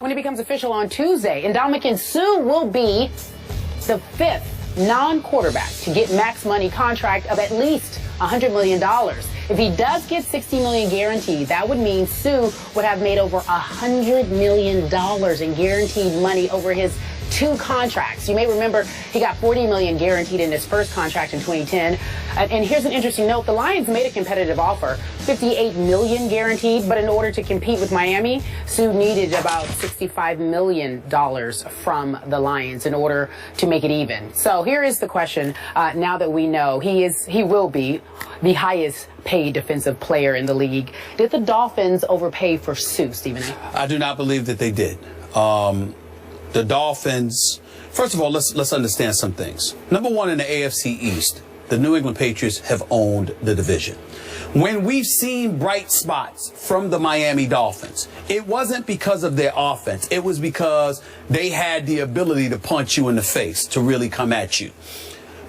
when it becomes official on Tuesday. Ndamukong Suh will be the 5th non-quarterback to get max money contract of at least $100 million. If he does get $60 million guaranteed, that would mean Suh would have made over $100 million in guaranteed money over his 2 contracts. You may remember he got $40 million guaranteed in his first contract in 2010. And here's an interesting note. The Lions made a competitive offer, $58 million guaranteed, but in order to compete with Miami, Suh needed about $65 million from the Lions in order to make it even. So here is the question, now that we know he will be the highest paid defensive player in the league. Did the Dolphins overpay for Suh, Stephen A? I do not believe that they did. The Dolphins, first of all, let's understand some things. Number one, in the AFC East, the New England Patriots have owned the division. When we've seen bright spots from the Miami Dolphins, it wasn't because of their offense. It was because they had the ability to punch you in the face, to really come at you.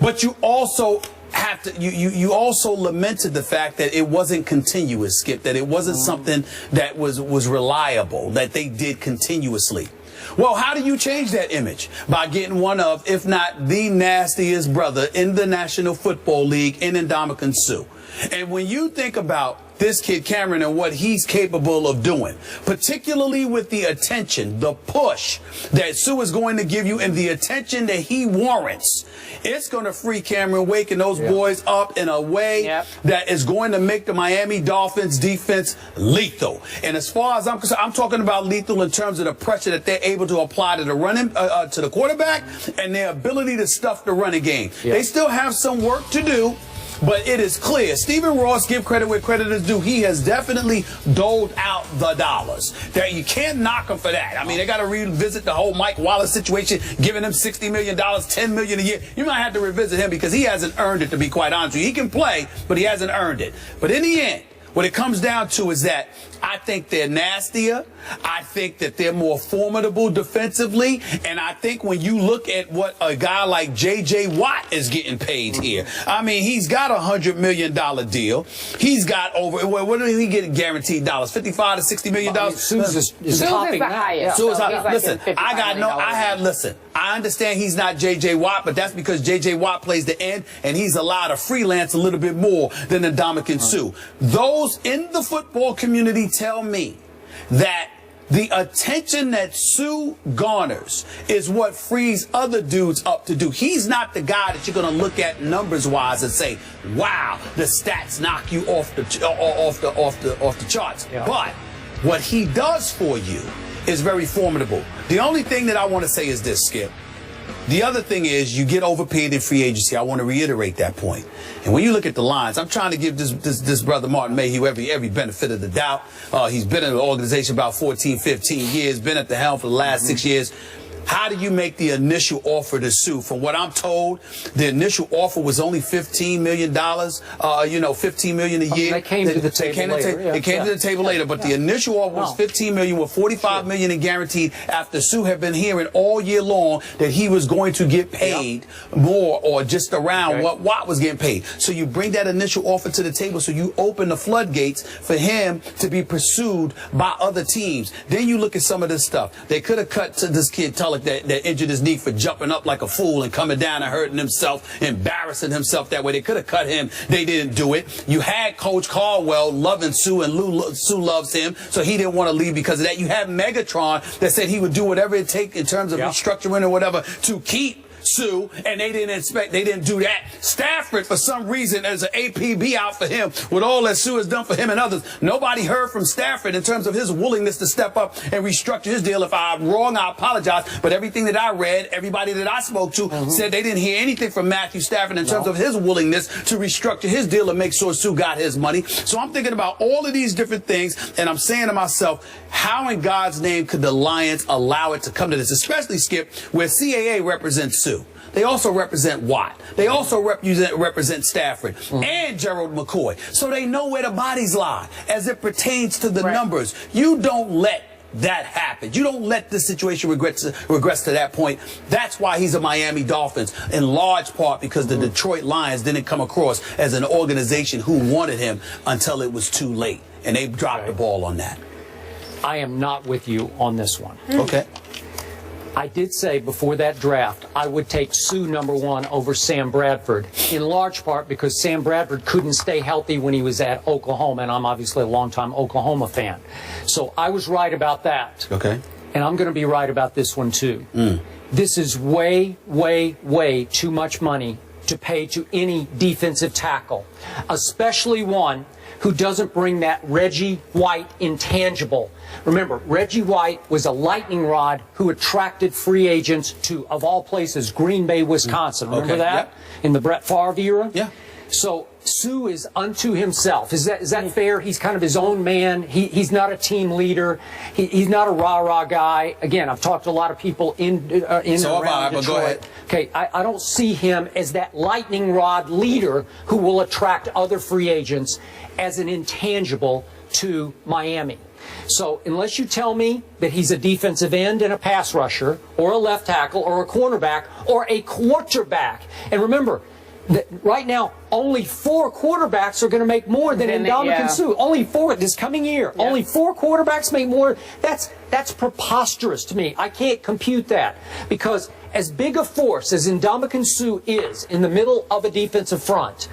But you also have to, you also lamented the fact that it wasn't continuous, Skip, that it wasn't something that was reliable, that they did continuously. Well, how do you change that image? By getting one of, if not the nastiest brother in the National Football League in Ndamukong Suh. And when you think about this kid Cameron and what he's capable of doing, particularly with the attention, the push that Suh is going to give you and the attention that he warrants, it's going to free Cameron Wake and those boys up in a way that is going to make the Miami Dolphins defense lethal. And as far as I'm concerned, I'm talking about lethal in terms of the pressure that they're able to apply to the running, to the quarterback, and their ability to stuff the running game. They still have some work to do. But it is clear, Stephen Ross, give credit where credit is due, he has definitely doled out the dollars. That you can't knock him for that. I mean, they got to revisit the whole Mike Wallace situation, giving him $60 million, $10 million a year. You might have to revisit him because he hasn't earned it, to be quite honest with you. He can play, but he hasn't earned it. But in the end, what it comes down to is that I think they're nastier. I think that they're more formidable defensively. And I think when you look at what a guy like J.J. Watt is getting paid here, I mean, he's got a $100 million deal. He's got over, what did he get guaranteed dollars? $55 to $60 million? Suh's is the highest. Listen, I understand he's not J.J. Watt, but that's because J.J. Watt plays the end, and he's allowed to freelance a little bit more than Ndamukong Suh. Those in the football community tell me that the attention that Suh garners is what frees other dudes up to do. He's not the guy that you're going to look at numbers-wise and say, "Wow, the stats knock you off the charts." But what he does for you is very formidable. The only thing that I want to say is this, Skip. The other thing is you get overpaid in free agency. I want to reiterate that point. And when you look at the lines, I'm trying to give this brother Martin Mayhew every benefit of the doubt. He's been in the organization about 14, 15 years, been at the helm for the last 6 years. How do you make the initial offer to Suh? From what I'm told, the initial offer was only $15 million, $15 million a year. They came to the table later. It came to the table later, but the initial offer was $15 million with $45 million in guaranteed after Suh had been hearing all year long that he was going to get paid more or just around what Watt was getting paid. So you bring that initial offer to the table, so you open the floodgates for him to be pursued by other teams. Then you look at some of this stuff. They could have cut to this kid Tulloch that injured his knee for jumping up like a fool and coming down and hurting himself, embarrassing himself that way. They could have cut him. They didn't do it. You had Coach Caldwell loving Suh, and Suh loves him, so he didn't want to leave because of that. You had Megatron that said he would do whatever it takes in terms of restructuring or whatever to keep Suh, and they didn't do that. Stafford, for some reason, there's an APB out for him with all that Suh has done for him and others. Nobody heard from Stafford in terms of his willingness to step up and restructure his deal. If I'm wrong, I apologize. But everything that I read, everybody that I spoke to said they didn't hear anything from Matthew Stafford in terms of his willingness to restructure his deal and make sure Suh got his money. So I'm thinking about all of these different things, and I'm saying to myself, how in God's name could the Lions allow it to come to this, especially, Skip, where CAA represents Suh? They also represent Watt. They also represent Stafford and Gerald McCoy. So they know where the bodies lie as it pertains to the numbers. You don't let that happen. You don't let this situation regress to that point. That's why he's a Miami Dolphins, in large part because the Detroit Lions didn't come across as an organization who wanted him until it was too late. And they dropped the ball on that. I am not with you on this one. Okay. I did say before that draft I would take Sue #1 over Sam Bradford, in large part because Sam Bradford couldn't stay healthy when he was at Oklahoma, and I'm obviously a longtime Oklahoma fan. So I was right about that. Okay. And I'm going to be right about this one too. This is way, way, way too much money to pay to any defensive tackle, especially one who doesn't bring that Reggie White intangible. Remember, Reggie White was a lightning rod who attracted free agents to, of all places, Green Bay, Wisconsin. Remember that? Yep. In the Brett Favre era? Yeah. So Sue is unto himself. Is that fair? He's kind of his own man. He's not a team leader. He's not a rah-rah guy. Again, I've talked to a lot of people in and around Detroit. Go ahead. Okay, I don't see him as that lightning rod leader who will attract other free agents as an intangible to Miami. So unless you tell me that he's a defensive end and a pass rusher, or a left tackle, or a cornerback, or a quarterback, and remember, right now, only 4 quarterbacks are going to make more than Ndamukong Suh. Only 4 this coming year. Yeah. Only 4 quarterbacks make more. That's preposterous to me. I can't compute that, because as big a force as Ndamukong Suh is in the middle of a defensive front,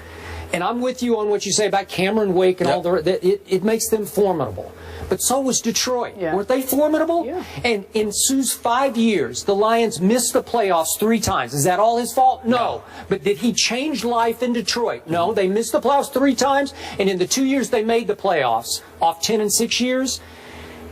and I'm with you on what you say about Cameron Wake and all it makes them formidable. But so was Detroit. Yeah. Weren't they formidable? Yeah. And in Suh's 5 years, the Lions missed the playoffs 3 times. Is that all his fault? No. But did he change life in Detroit? No. They missed the playoffs 3 times, and in the 2 years they made the playoffs, off 10 and 6 years,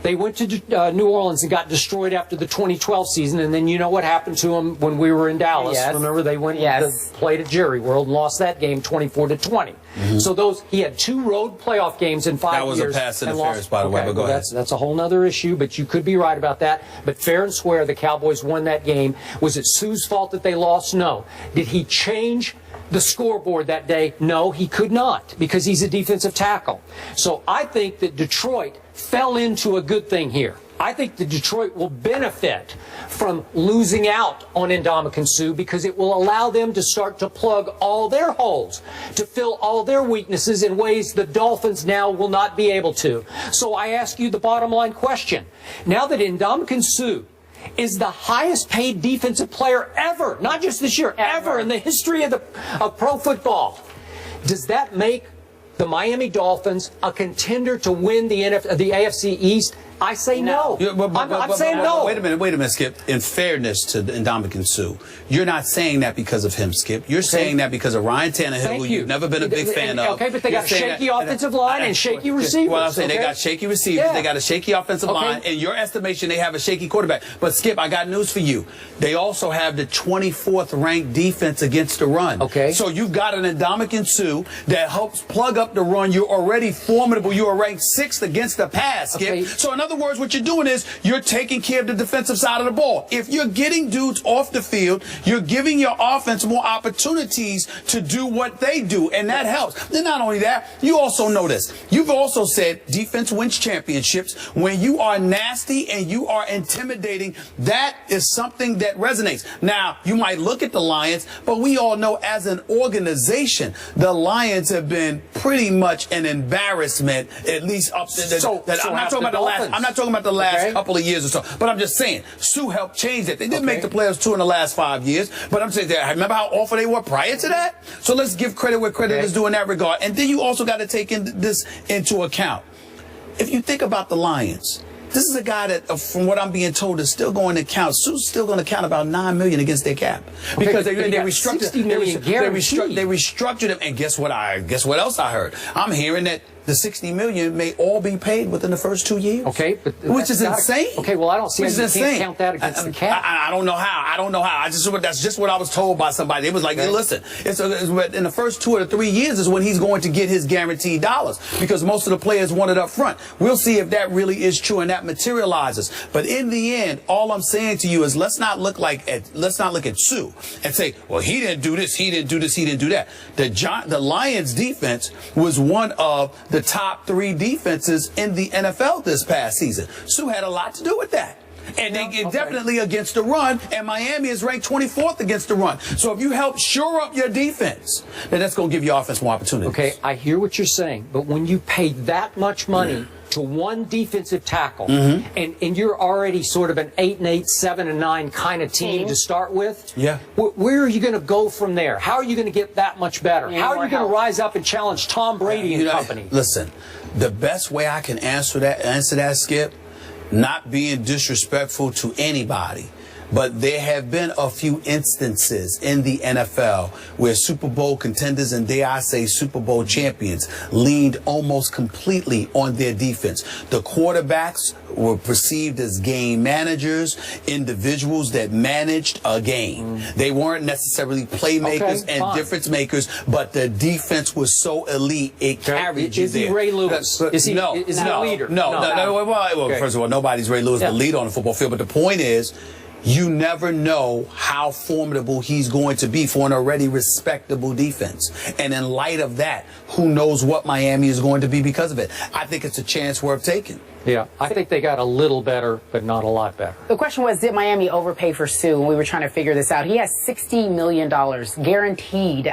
they went to New Orleans and got destroyed after the 2012 season, and then you know what happened to them when we were in Dallas. Yes. Remember, they went and played at Jerry World and lost that game 24-20. So he had 2 road playoff games in 5 years. That was a pass interference, by the way, but go ahead. That's a whole other issue, but you could be right about that. But fair and square, the Cowboys won that game. Was it Suh's fault that they lost? No. Did he change the scoreboard that day? No, he could not, because he's a defensive tackle. So I think that Detroit fell into a good thing here. I think that Detroit will benefit from losing out on Ndamukong Suh, because it will allow them to start to plug all their holes, to fill all their weaknesses in ways the Dolphins now will not be able to. So I ask you the bottom line question. Now that Ndamukong Suh is the highest paid defensive player ever, not just this year, ever in the history of pro football, does that make the Miami Dolphins a contender to win the AFC East? I say no. I'm saying no. Wait a minute, Skip. In fairness to Ndamukong Suh, you're not saying that because of him, Skip. You're saying that because of Ryan Tannehill, who you've never been a big fan of. Okay, but they got a shaky offensive line and shaky receivers. Well, I'm saying they got shaky receivers, they got a shaky offensive line. In your estimation, they have a shaky quarterback. But Skip, I got news for you. They also have the 24th ranked defense against the run. Okay. So you've got an Ndamukong Suh that helps plug up the run. You're already formidable. You are ranked 6th against the pass, Skip. Okay. So in other words, what you're doing is you're taking care of the defensive side of the ball. If you're getting dudes off the field, you're giving your offense more opportunities to do what they do, and that helps. Then not only that, you also know this. You've also said defense wins championships. When you are nasty and you are intimidating, that is something that resonates. Now, you might look at the Lions, but we all know as an organization, the Lions have been pretty much an embarrassment, at least up to I'm not talking about the last couple of years or so, but I'm just saying Suh helped change that. They didn't make the playoffs 2 in the last 5 years, but I'm saying that, remember how awful they were prior to that? So let's give credit where credit is due in that regard. And then you also got to take this into account. If you think about the Lions, this is a guy that, from what I'm being told, is still going to count. Suh's still going to count about $9 million against their cap, because they restructured him. And guess what else I heard? I'm hearing that the $60 million may all be paid within the first 2 years. Okay, but which is insane. Okay, well, I don't see how you can't count that against the cap. I don't know how. That's just what I was told by somebody. It was like, hey, listen, it's in the first 2 or 3 years is when he's going to get his guaranteed dollars, because most of the players want it up front. We'll see if that really is true and that materializes. But in the end, all I'm saying to you is let's not look at Suh and say, well, he didn't do this, he didn't do this, he didn't do that. The Lions defense was one of the top 3 defenses in the NFL this past season. Suh had a lot to do with that. And they definitely against the run, and Miami is ranked 24th against the run. So if you help shore up your defense, then that's going to give your offense more opportunities. Okay, I hear what you're saying, but when you pay that much money to one defensive tackle, and you're already sort of an 8-8, 7-9 kind of team to start with, where are you going to go from there? How are you going to get that much better? How are you going to rise up and challenge Tom Brady and company? Listen, the best way I can answer that, Skip, not being disrespectful to anybody, but there have been a few instances in the NFL where Super Bowl contenders and, dare I say, Super Bowl champions leaned almost completely on their defense. The quarterbacks were perceived as game managers, individuals that managed a game. They weren't necessarily playmakers and difference makers, but the defense was so elite, it carried you there. Is he Ray Lewis? Is he a leader? Well, first of all, nobody's Ray Lewis, the leader on the football field, but the point is, you never know how formidable he's going to be for an already respectable defense. And in light of that, who knows what Miami is going to be because of it. I think it's a chance worth taking. Yeah, I think they got a little better, but not a lot better. The question was, did Miami overpay for Sue? And we were trying to figure this out. He has $60 million guaranteed.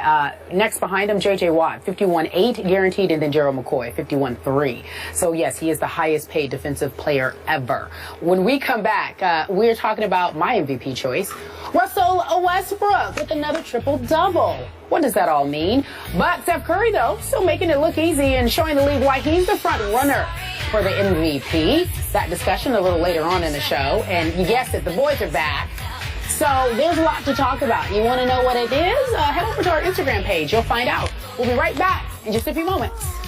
Next behind him, J.J. Watt, $51.8 guaranteed, and then Gerald McCoy, $51.3. So, yes, he is the highest paid defensive player ever. When we come back, we're talking about my MVP choice, Russell Westbrook, with another triple-double. What does that all mean? But Steph Curry, though, still making it look easy and showing the league why he's the front runner for the MVP. That discussion a little later on in the show. And you guessed it, the boys are back. So there's a lot to talk about. You want to know what it is? Head over to our Instagram page. You'll find out. We'll be right back in just a few moments.